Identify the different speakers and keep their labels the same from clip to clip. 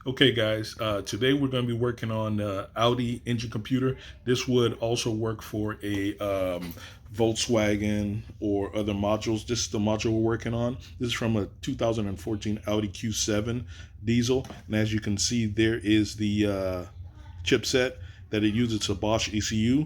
Speaker 1: Okay, guys, today we're going to be working on Audi engine computer. This would also work for a Volkswagen or other modules. This is the module we're working on. This is from a 2014 Audi Q7 diesel. And as you can see, there is the chipset that it uses. It's a Bosch ECU.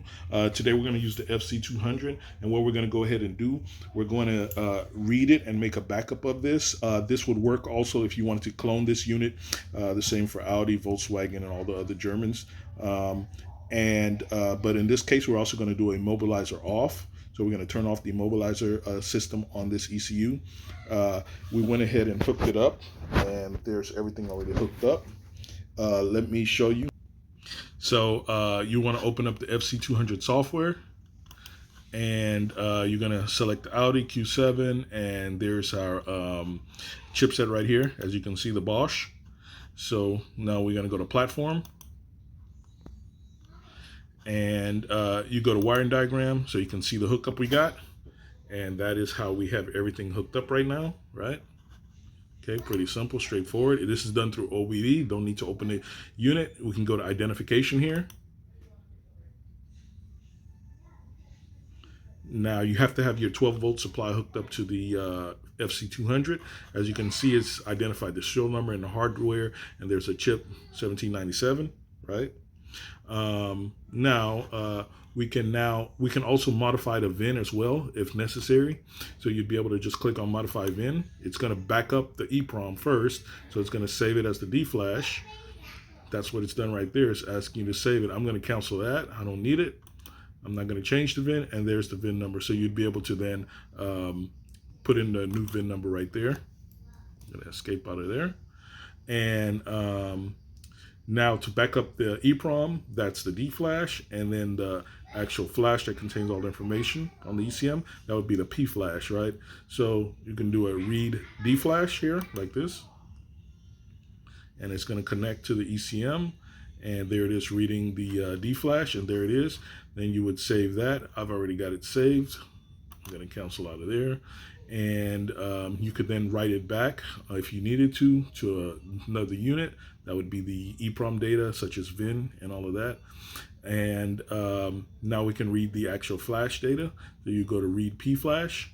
Speaker 1: Today we're going to use the FC200, and what we're going to go ahead and do, we're going to read it and make a backup of this. This would work also if you wanted to clone this unit. The same for Audi, Volkswagen, and all the other Germans. But in this case, we're also going to do a Immobilizer off. So we're going to turn off the Immobilizer system on this ECU. We went ahead and hooked it up, and there's everything already hooked up. Let me show you. So you want to open up the FC200 software, and you're going to select the Audi Q7, and there's our chipset right here. As you can see, the Bosch. So now we're going to go to platform, and you go to wiring diagram so you can see the hookup we got, and that is how we have everything hooked up right now, right? Okay, pretty simple, straightforward. This is done through OBD. Don't need to open the unit. We can go to identification here. Now you have to have your 12-volt supply hooked up to the FC200. As you can see, it's identified the serial number and the hardware, and there's a chip 1797, right? We can also modify the VIN as well if necessary. So you'd be able to just click on modify VIN. It's going to back up the EEPROM first, so it's going to save it as the D flash. That's what it's done right there. It's asking you to save it. I'm going to cancel that. I don't need it. I'm not going to change the VIN, and there's the VIN number. So you'd be able to then put in the new VIN number right there. I'm going to escape out of there. And now to back up the EEPROM, that's the D flash, and then the actual flash that contains all the information on the ECM, that would be the P flash, right? So you can do a read D flash here like this, and it's going to connect to the ECM, and there it is reading the D flash, and there it is. Then you would save that. I've already got it saved. I'm going to cancel out of there. And you could then write it back if you needed to another unit. That would be the EEPROM data, such as VIN and all of that. And now we can read the actual flash data. So you go to read P flash.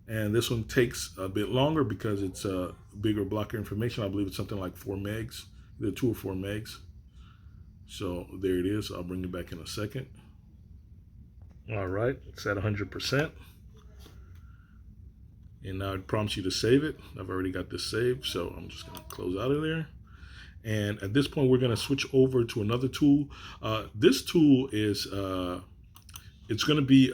Speaker 1: And this one takes a bit longer because it's a bigger block of information. I believe it's something like 4 megs, either 2 or 4 megs. So there it is. I'll bring it back in a second. All right, it's at 100%. And now it prompts you to save it. I've already got this saved, so I'm just going to close out of there. And at this point, we're going to switch over to another tool. This tool is, it's going to be,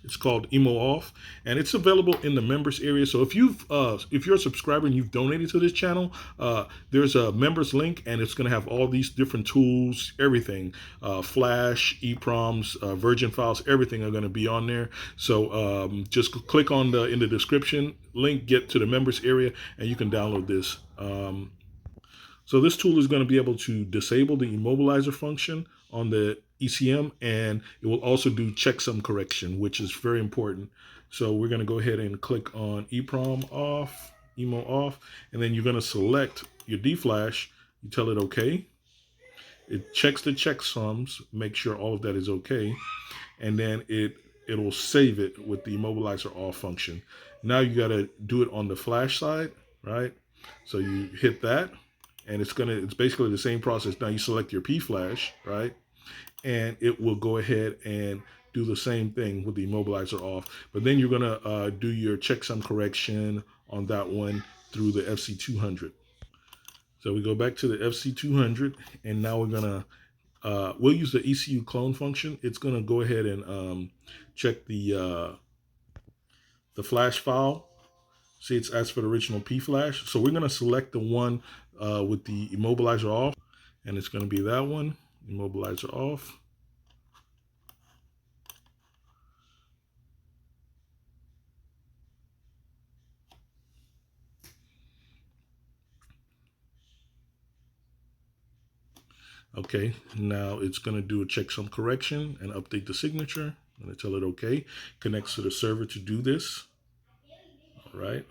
Speaker 1: it's called Emo Off, and it's available in the members area. So if you're a subscriber and you've donated to this channel, there's a members link, and it's going to have all these different tools, everything, Flash, EEPROMs, Virgin files, everything are going to be on there. So just click on in the description link, get to the members area, and you can download this. So this tool is going to be able to disable the Immobilizer function on the ECM, and it will also do checksum correction, which is very important. So we're going to go ahead and click on EEPROM off, Emo off, and then you're going to select your D flash. You tell it okay. It checks the checksums, make sure all of that is okay, and then it will save it with the Immobilizer off function. Now you got to do it on the flash side, right? So you hit that, and it's basically the same process. Now you select your P flash, right? And it will go ahead and do the same thing with the Immobilizer off. But then you're gonna do your checksum correction on that one through the FC200. So we go back to the FC200, and now we're gonna we'll use the ECU clone function. It's gonna go ahead and check the flash file. See, it's asked for the original P flash. So we're gonna select the one with the Immobilizer off, and it's gonna be that one, Immobilizer off. Okay, now it's going to do a checksum correction and update the signature. I'm going to tell it okay. Connects to the server to do this. All right.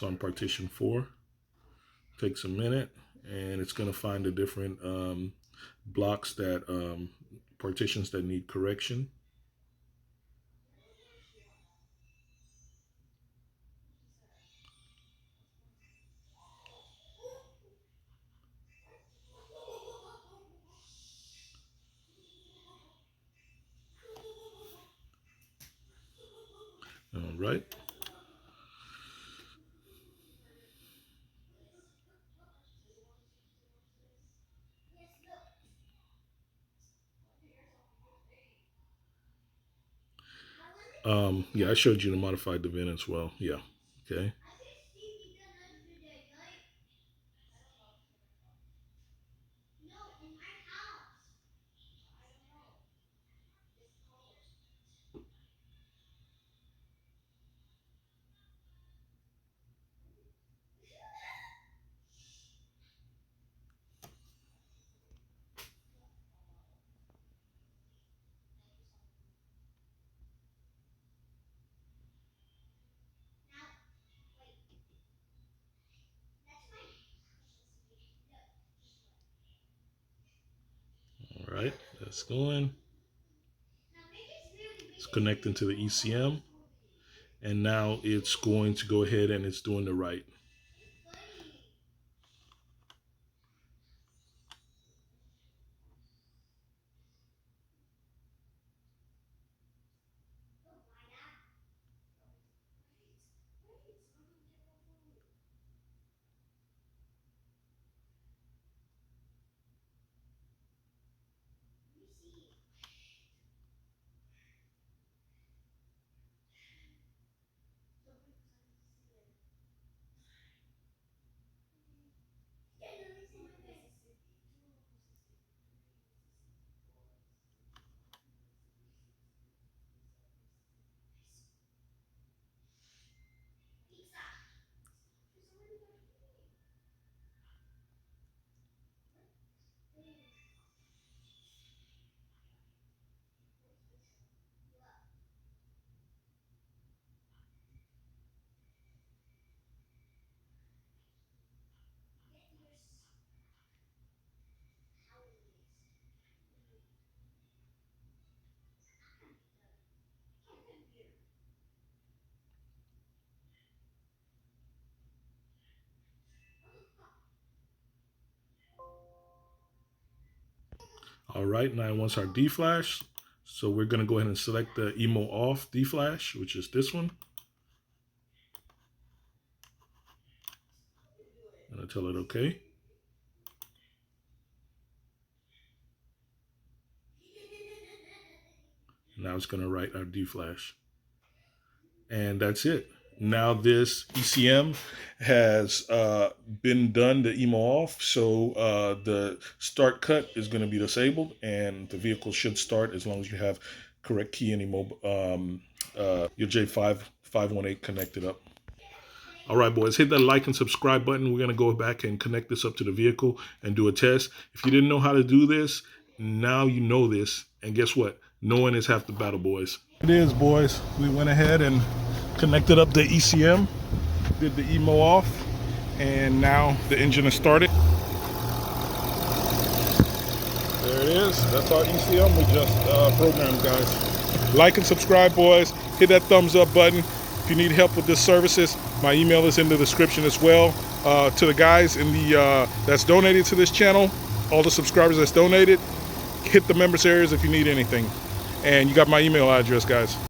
Speaker 1: It's on partition 4. Takes a minute, and it's going to find the different blocks that partitions that need correction. All right. Yeah, I showed you to modify the VIN as well. Yeah. Okay. All right. That's going. It's connecting to the ECM. And now it's going to go ahead and it's doing the right. All right, now it wants our D-flash. So we're going to go ahead and select the Emo off D-flash, which is this one. I'm going to tell it okay. Now it's going to write our D-flash. And that's it. Now this ECM has been done, the Emo off, so the start cut is going to be disabled, and the vehicle should start as long as you have correct key and your J518 connected up. All right, boys, hit that like and subscribe button. We're going to go back and connect this up to the vehicle and do a test. If you didn't know how to do this, now you know this. And guess what? Knowing is half the battle, boys. It is, boys. We went ahead and connected up the ECM, did the Emo off, and now the engine is started. There it is. That's our ECM we just programmed, guys. Like and subscribe, boys. Hit that thumbs up button. If you need help with this services, my email is in the description as well. To the guys in the that's donated to this channel, all the subscribers that's donated, hit the members areas if you need anything. And you got my email address, guys.